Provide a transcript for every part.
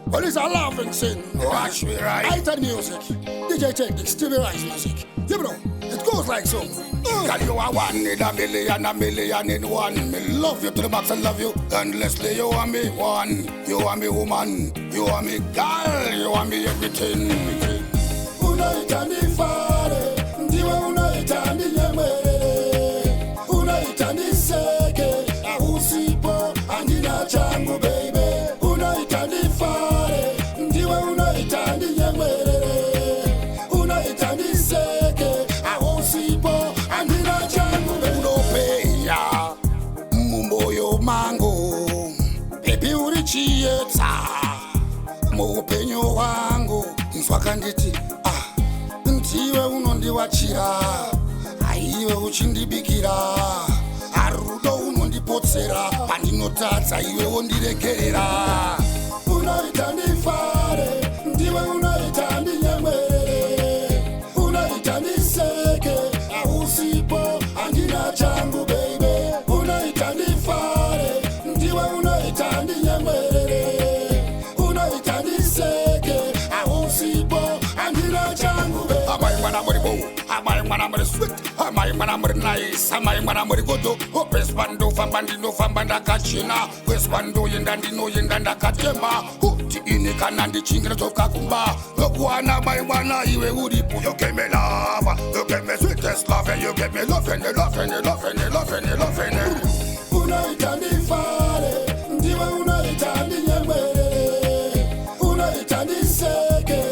Well, it's a laughing sin. Watch me right. iTon music, DejayTynash, Stevie Rice music. You know, it goes like so. Girl, you are one in a million in one. Me love you to the max, I love you endlessly. You are me one, you are me woman, you are me girl, you are me everything. Unoita Ndifare, ndiwe unoita ndinyemwele. Unoita ndiseke, usipo andina changu baby. Unoita Ndifare, ndiwe unoita ndinyemwele. Unoita ndiseke, usipo andina changu baby. Unopeya mumboyo mango, baby urichietsa muupenyu wangu. Nzwakanditi ndiwe unondiwachira, aiwe uchindibikira, arudo unondipotsera, pandinotadza iwe wondiregerera. Unoita Ndifare, ndiwe unoita ndinyemwele. Unoita ndiseke, usipo andina changu baby. Unoita Ndifare, ndiwe unoita ndinyemwele. Unoita ndiseke, usipo andina changu baby. Am I bo? Am I sweet? Am I nice? Am I good? Opes bando fambandino fambanda kachina. Wes bando yendandino yendanda katemba. Uti ini kanandi chingre toka kumba. Lokuana wana iwe uripu. You give me love, you give me sweetest love, you give me love and love and love and love and love and. Unoita Ndifare, ndiwe unoita ndinyemwele. Unoita ndiseke,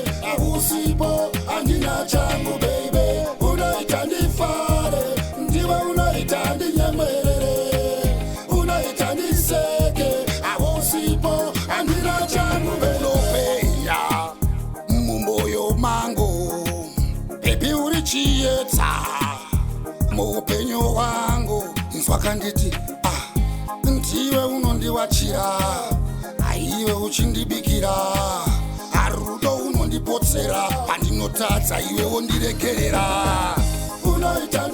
usipo andina changu baby. Unoita Ndifare, ndiwe unoita ndinyemwele. Unoita ndiseke, usipo andina changu baby. Unopeya mumboyo mango, baby urichietsa muupenyu wangu. Nzwakanditi ndiwe unondiwachira, aiwe uchindibikira, arudo unondipotsera, pandinotadza iwe wondiregerera. Unoita